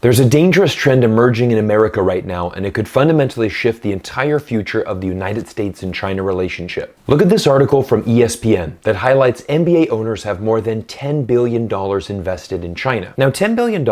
There's a dangerous trend emerging in America right now, and it could fundamentally shift the entire future of the United States and China relationship. Look at this article from ESPN that highlights NBA owners have more than $10 billion invested in China. Now, $10 billion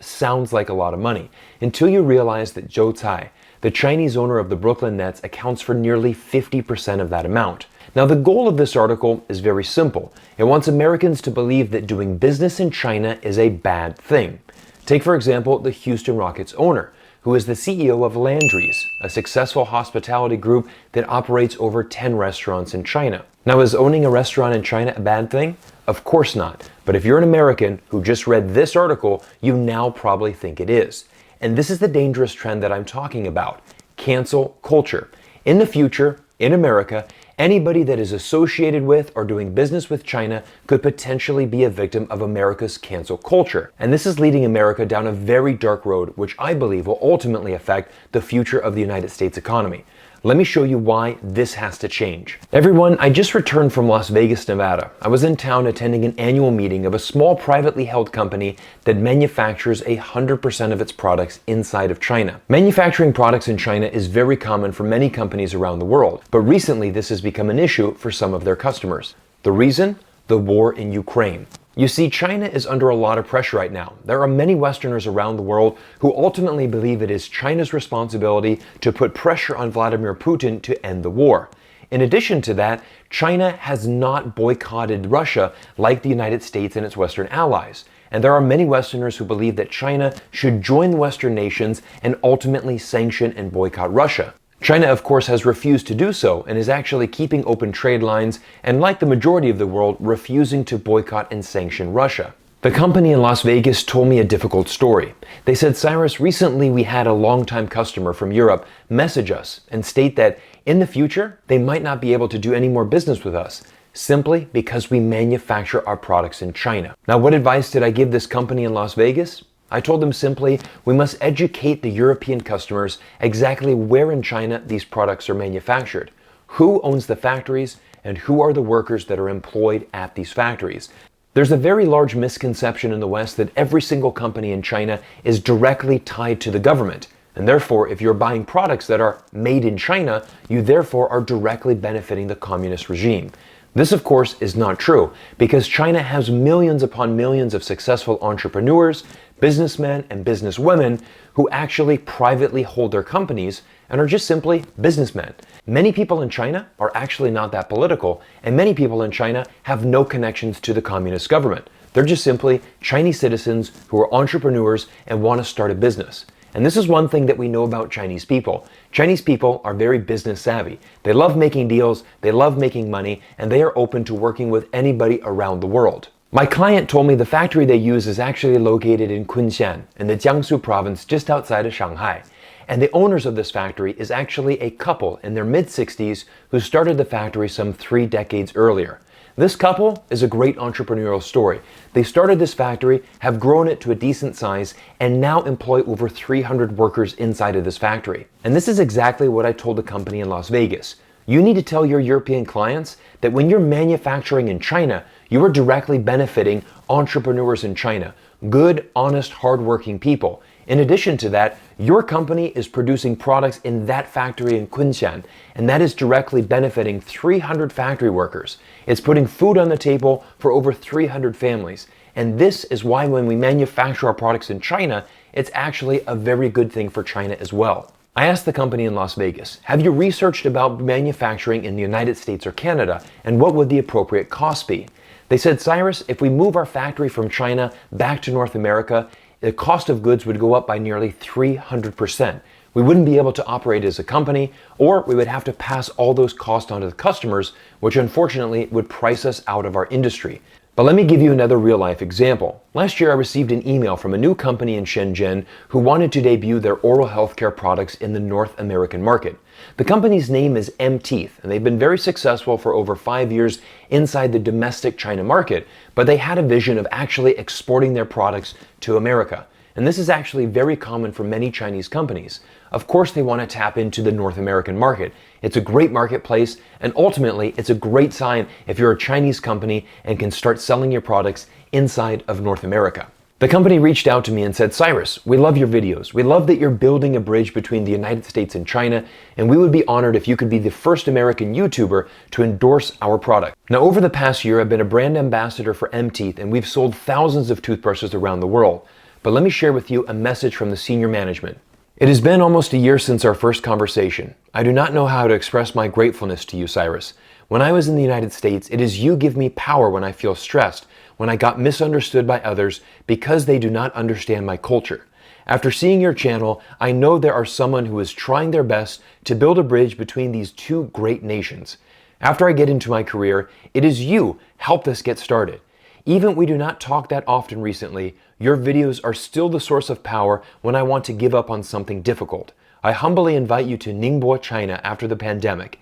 sounds like a lot of money until you realize that Zhou Cai, the Chinese owner of the Brooklyn Nets, accounts for nearly 50% of that amount. Now, the goal of this article is very simple. It wants Americans to believe that doing business in China is a bad thing. Take, for example, the Houston Rockets owner, who is the CEO of Landry's, a successful hospitality group that operates over 10 restaurants in China. Now, is owning a restaurant in China a bad thing? Of course not. But if you're an American who just read this article, you now probably think it is. And this is the dangerous trend that I'm talking about: cancel culture. In the future, in America, anybody that is associated with or doing business with China could potentially be a victim of America's cancel culture. And this is leading America down a very dark road, which I believe will ultimately affect the future of the United States economy. Let me show you why this has to change. Everyone, I just returned from Las Vegas, Nevada. I was in town attending an annual meeting of a small privately held company that manufactures 100% of its products inside of China. Manufacturing products in China is very common for many companies around the world, but recently this has become an issue for some of their customers. The reason? The war in Ukraine. You see, China is under a lot of pressure right now. There are many Westerners around the world who ultimately believe it is China's responsibility to put pressure on Vladimir Putin to end the war. In addition to that, China has not boycotted Russia like the United States and its Western allies. And there are many Westerners who believe that China should join the Western nations and ultimately sanction and boycott Russia. China, of course, has refused to do so and is actually keeping open trade lines and, like the majority of the world, refusing to boycott and sanction Russia. The company in Las Vegas told me a difficult story. They said, "Cyrus, recently we had a longtime customer from Europe message us and state that in the future they might not be able to do any more business with us, simply because we manufacture our products in China." Now, what advice did I give this company in Las Vegas? I told them simply, we must educate the European customers exactly where in China these products are manufactured, who owns the factories, and who are the workers that are employed at these factories. There's a very large misconception in the West that every single company in China is directly tied to the government. And therefore, if you're buying products that are made in China, you therefore are directly benefiting the communist regime. This, of course, is not true, because China has millions upon millions of successful entrepreneurs, businessmen, and businesswomen who actually privately hold their companies and are just simply businessmen. Many people in China are actually not that political, and many people in China have no connections to the communist government. They're just simply Chinese citizens who are entrepreneurs and want to start a business. And this is one thing that we know about Chinese people. Chinese people are very business savvy. They love making deals, they love making money, and they are open to working with anybody around the world. My client told me the factory they use is actually located in Kunshan, in the Jiangsu province just outside of Shanghai. And the owners of this factory is actually a couple in their mid-60s who started the factory some 3 decades earlier. This couple is a great entrepreneurial story. They started this factory, have grown it to a decent size, and now employ over 300 workers inside of this factory. And this is exactly what I told the company in Las Vegas. You need to tell your European clients that when you're manufacturing in China, you are directly benefiting entrepreneurs in China, good, honest, hardworking people. In addition to that, your company is producing products in that factory in Kunshan, and that is directly benefiting 300 factory workers. It's putting food on the table for over 300 families. And this is why when we manufacture our products in China, it's actually a very good thing for China as well. I asked the company in Las Vegas, have you researched about manufacturing in the United States or Canada, and what would the appropriate cost be? They said, Cyrus, if we move our factory from China back to North America, the cost of goods would go up by nearly 300%. We wouldn't be able to operate as a company, or we would have to pass all those costs on to the customers, which unfortunately would price us out of our industry. But let me give you another real-life example. Last year, I received an email from a new company in Shenzhen who wanted to debut their oral healthcare products in the North American market. The company's name is M-Teeth, and they've been very successful for over 5 years inside the domestic China market, but they had a vision of actually exporting their products to America. And this is actually very common for many Chinese companies. Of course, they want to tap into the North American market. It's a great marketplace, and ultimately, it's a great sign if you're a Chinese company and can start selling your products inside of North America. The company reached out to me and said, "Cyrus, we love your videos. We love that you're building a bridge between the United States and China, and we would be honored if you could be the first American YouTuber to endorse our product." Now, over the past year, I've been a brand ambassador for M-Teeth, and we've sold thousands of toothbrushes around the world. But let me share with you a message from the senior management. It has been almost a year since our first conversation. I do not know how to express my gratefulness to you, Cyrus. When I was in the United States, it is you give me power when I feel stressed, when I got misunderstood by others because they do not understand my culture. After seeing your channel, I know there are someone who is trying their best to build a bridge between these two great nations. After I get into my career, it is you helped us get started. Even if we do not talk that often recently, your videos are still the source of power when I want to give up on something difficult. I humbly invite you to Ningbo, China after the pandemic.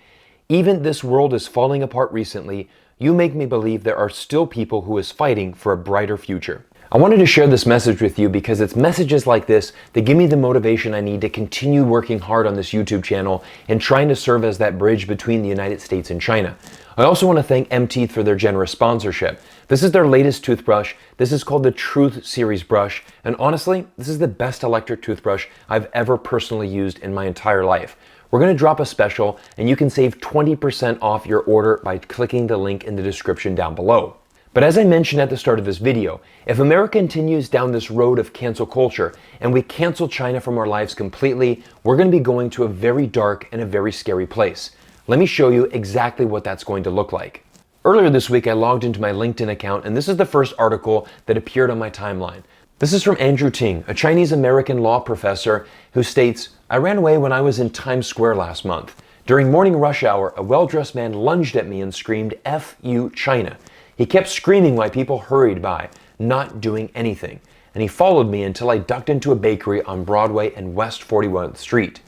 Even this world is falling apart recently, you make me believe there are still people who is fighting for a brighter future. I wanted to share this message with you because it's messages like this that give me the motivation I need to continue working hard on this YouTube channel and trying to serve as that bridge between the United States and China. I also want to thank M-Teeth for their generous sponsorship. This is their latest toothbrush. This is called the Truth Series brush. And honestly, this is the best electric toothbrush I've ever personally used in my entire life. We're going to drop a special and you can save 20% off your order by clicking the link in the description down below. But as I mentioned at the start of this video, if America continues down this road of cancel culture and we cancel China from our lives completely, we're going to be going to a very dark and a very scary place. Let me show you exactly what that's going to look like. Earlier this week, I logged into my LinkedIn account and this is the first article that appeared on my timeline. This is from Andrew Ting, a Chinese-American law professor who states, "I ran away when I was in Times Square last month. During morning rush hour, a well-dressed man lunged at me and screamed, 'F you, China.' He kept screaming while people hurried by, not doing anything. And he followed me until I ducked into a bakery on Broadway and West 41st Street.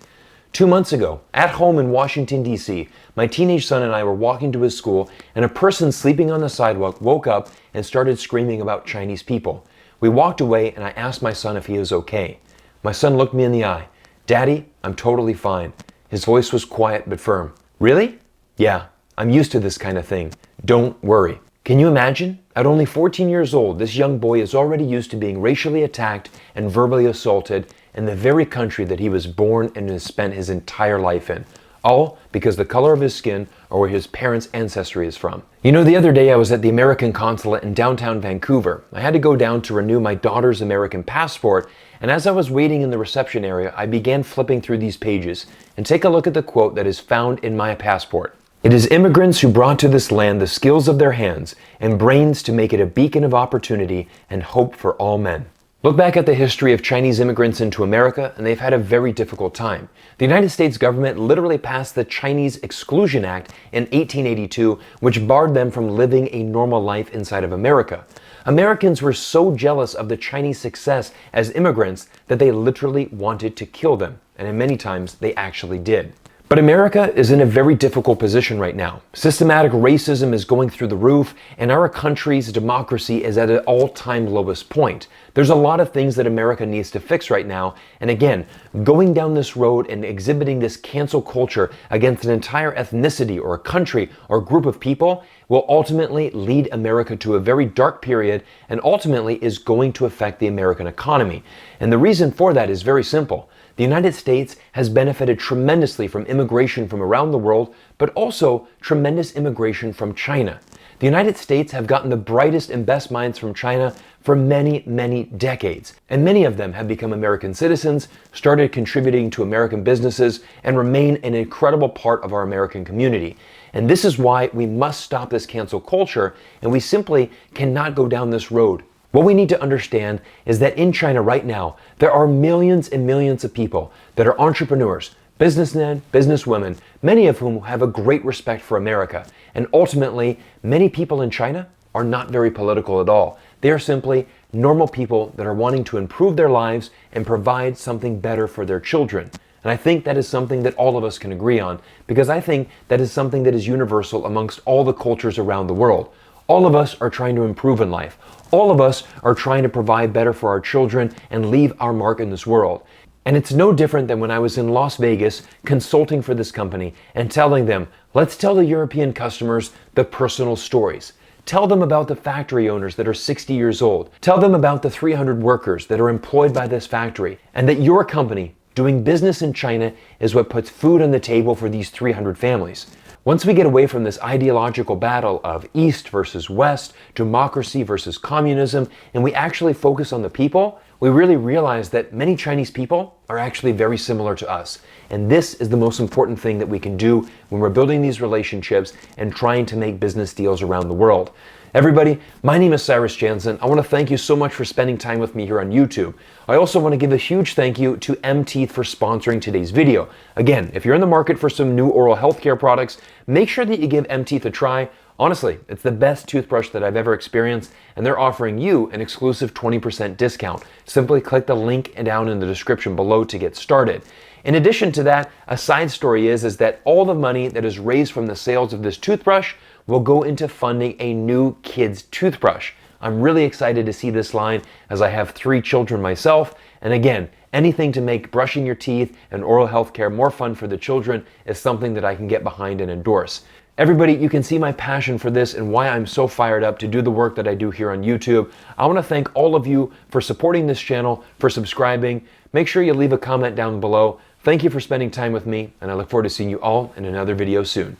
2 months ago, at home in Washington, D.C., my teenage son and I were walking to his school and a person sleeping on the sidewalk woke up and started screaming about Chinese people. We walked away and I asked my son if he was okay. My son looked me in the eye. 'Daddy, I'm totally fine.' His voice was quiet but firm. 'Really?' 'Yeah, I'm used to this kind of thing. Don't worry.' Can you imagine? At only 14 years old, this young boy is already used to being racially attacked and verbally assaulted in the very country that he was born and has spent his entire life in. All because the color of his skin or where his parents' ancestry is from. You know, the other day I was at the American consulate in downtown Vancouver. I had to go down to renew my daughter's American passport, and as I was waiting in the reception area, I began flipping through these pages. And take a look at the quote that is found in my passport. "It is immigrants who brought to this land the skills of their hands and brains to make it a beacon of opportunity and hope for all men." Look back at the history of Chinese immigrants into America, and they've had a very difficult time. The United States government literally passed the Chinese Exclusion Act in 1882, which barred them from living a normal life inside of America. Americans were so jealous of the Chinese success as immigrants that they literally wanted to kill them, and in many times they actually did. But America is in a very difficult position right now. Systematic racism is going through the roof, and our country's democracy is at an all-time lowest point. There's a lot of things that America needs to fix right now, and again, going down this road and exhibiting this cancel culture against an entire ethnicity or a country or group of people will ultimately lead America to a very dark period and ultimately is going to affect the American economy. And the reason for that is very simple. The United States has benefited tremendously from immigration from around the world, but also tremendous immigration from China. The United States have gotten the brightest and best minds from China for many, many decades. And many of them have become American citizens, started contributing to American businesses, and remain an incredible part of our American community. And this is why we must stop this cancel culture, and we simply cannot go down this road. What we need to understand is that in China right now, there are millions and millions of people that are entrepreneurs, businessmen, businesswomen, many of whom have a great respect for America. And ultimately, many people in China are not very political at all. They are simply normal people that are wanting to improve their lives and provide something better for their children. And I think that is something that all of us can agree on, because I think that is something that is universal amongst all the cultures around the world. All of us are trying to improve in life. All of us are trying to provide better for our children and leave our mark in this world. And it's no different than when I was in Las Vegas consulting for this company and telling them, let's tell the European customers the personal stories. Tell them about the factory owners that are 60 years old. Tell them about the 300 workers that are employed by this factory, and that your company doing business in China is what puts food on the table for these 300 families. Once we get away from this ideological battle of East versus West, democracy versus communism, and we actually focus on the people, we really realize that many Chinese people are actually very similar to us. And this is the most important thing that we can do when we're building these relationships and trying to make business deals around the world. Everybody, my name is Cyrus Jansen. I want to thank you so much for spending time with me here on YouTube. I also want to give a huge thank you to M-Teeth for sponsoring today's video. Again, if you're in the market for some new oral health care products, make sure that you give M-Teeth a try. Honestly, it's the best toothbrush that I've ever experienced, and they're offering you an exclusive 20% discount. Simply click the link down in the description below to get started. In addition to that, a side story is that all the money that is raised from the sales of this toothbrush will go into funding a new kids toothbrush. I'm really excited to see this line as I have 3 children myself. And again, anything to make brushing your teeth and oral health care more fun for the children is something that I can get behind and endorse. Everybody, you can see my passion for this and why I'm so fired up to do the work that I do here on YouTube. I want to thank all of you for supporting this channel, for subscribing. Make sure you leave a comment down below. Thank you for spending time with me, and I look forward to seeing you all in another video soon.